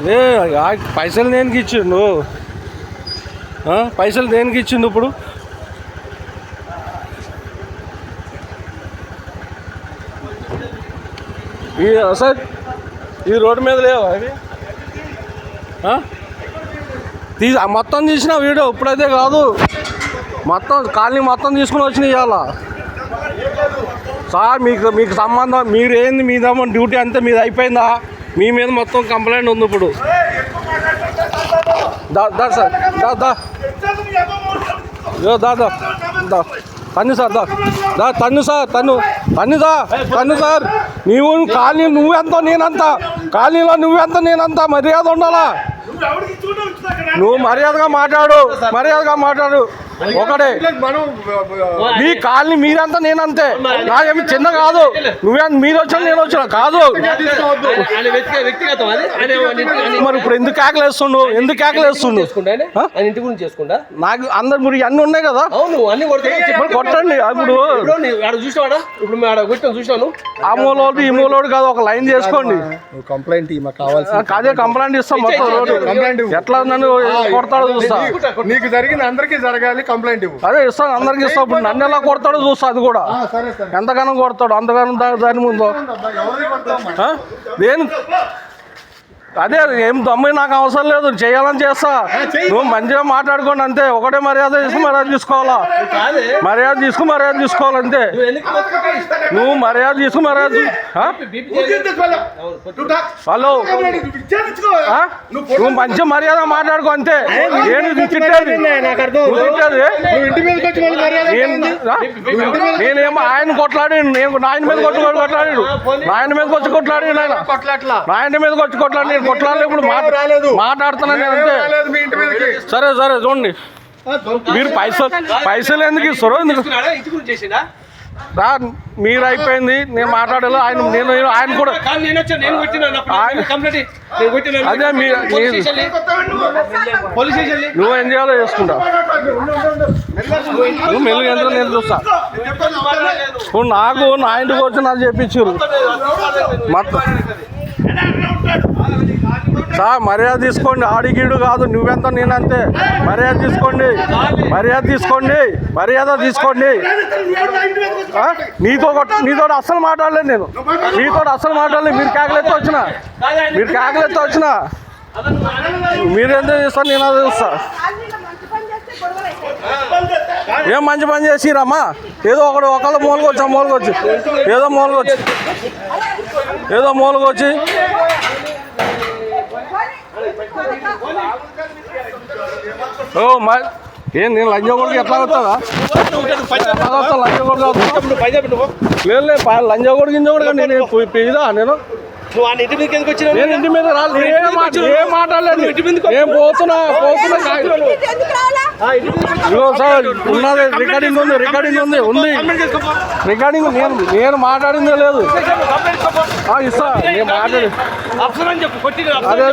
ఏ పైసలు దేనికి ఇచ్చిండు? పైసలు దేనికి ఇచ్చిండు ఇప్పుడు? సార్ ఈ రోడ్డు మీద లేవా అవి? మొత్తం తీసిన వీడియో ఇప్పుడైతే కాదు, మొత్తం కాలనీ మొత్తం తీసుకుని వచ్చినాయి ఇవాళ. సార్ మీకు సంబంధం, మీరు ఏంది మీద డ్యూటీ అంతా మీది అయిపోయిందా? మీ మీద మొత్తం కంప్లైంట్ ఉంది ఇప్పుడు. సార్ తన్ను సార్ తన్ను సార్. కాలనీ నువ్వెంత నేనంత, కాలనీలో నువ్వెంత నేనంత, మర్యాద ఉండాలా? నువ్వు మర్యాదగా మాట్లాడు ఒకటే. మీ కాలనీ మీరంతా నేనంతే, నాకేమి చిన్న కాదు. మీరు వచ్చా నేను వచ్చిన కాదు. మరి ఇప్పుడు ఎందుకు కేకలేస్తుండు? నాకు అందరు మీరు అన్ని ఉన్నాయి కదా, కొట్టండి. ఇప్పుడు చూసాను ఆ మూలోడు ఈ మూలోడు కాదు, ఒక లైన్ చేసుకోండి. కంప్లైంట్ అదే కంప్లైంట్ ఇస్తాం మొత్తం రోడ్డు. ఎట్లా నన్ను కొడతాడో చూస్తా. నీకు జరిగింది అందరికీ జరగాలి, కంప్లైంట్ అదే ఇస్తాను, అందరికి ఇస్తాం. ఇప్పుడు నన్ను ఎలా కొడతాడో చూస్తా. అది కూడా ఎంతగానో కొడతాడు, అంతగానో దాని ముందు నేను అదే ఏం దమ్ము నాకు అవసరం లేదు, చేయాలని చేస్తా. నువ్వు మంచిగా మాట్లాడుకోండి అంతే. ఒకటే మర్యాద తీసుకోవాలా, మర్యాద తీసుకోవాలంతే. నువ్వు మర్యాద హలో, నువ్వు మంచిగా మర్యాద మాట్లాడుకో అంతే. నేనేమో ఆయన కొట్లాడి, ఆయన మీద కొట్లాడాడు, ఆయన మీదకి వచ్చి కొట్లాడి కొట్లాడలే. ఇప్పుడు మాట్లాడుతున్నాను నేను అంతే. సరే చూడండి, మీరు పైసలు ఎందుకు ఇస్తారు? మీరు అయిపోయింది, నేను మాట్లాడాలి. ఆయన కూడా అదే నువ్వు ఏం చేయాలో చేసుకుంటా. నువ్వు మెల్లుగా ఎంత నేను చూస్తా. ఇప్పుడు నాకు నా ఇంటికి వచ్చి నాకు చెప్పించారు మొత్తం. సార్ మర్యాద తీసుకోండి, ఆడిగీడు కాదు. నువ్వెంత నేనంతే. మర్యాద తీసుకోండి. నీతో అస్సలు మాట్లాడలేదు నేను, మీరు కేకలెత్తి వచ్చిన మీరెంత చేస్తారు, నేను అదే చూస్తా. ఏం మంచి పని చేసిరమ్మా? ఏదో ఒకళ్ళు మూలకొచ్చి ఏదో మూలకొచ్చి ఏం నేను లంజగోడికి ఎట్లా వస్తుందా? లేదు లంజగోడు గింజగోడు నేను ఇదా నేను ఇంటి మీద ఏం మాట్లాడలేదు. ఏం పోతున్నా సార్ ఉన్నది రికార్డింగ్ ఉంది రికార్డింగ్. నేను మాట్లాడిందే లేదు. ఇస్తా, నేను మాట్లాడి అదే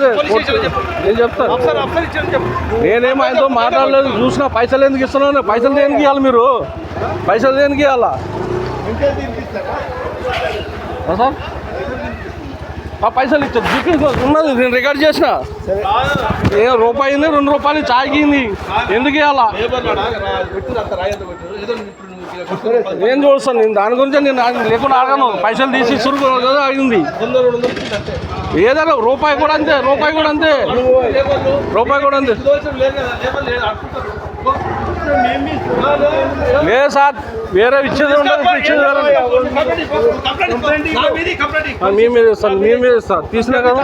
నేను చెప్తాను. నేనేం ఆయనతో మాట్లాడలేదు. చూసినా పైసలు ఎందుకు ఇస్తున్నాను? పైసలు దేనికి ఇవ్వాలి? మీరు పైసలు దేనికి ఇవ్వాలా సార్? ఆ పైసలు ఇచ్చారు ఉన్నది, నేను రికార్డ్ చేసిన. రూపాయి 2 రూపాయలు చాయ్కింది, ఎందుకు ఇవ్వాలా? నేను చూస్తాను. నేను దాని గురించి నేను లేకుండా అడగను. పైసలు తీసి సురుకు అయింది. ఏదైనా రూపాయి కూడా అంతే. లేదు సార్, వేరే ఇచ్చేది ఉండదు, ఇచ్చేది మీ మీద ఇస్తాను తీసినా కదా.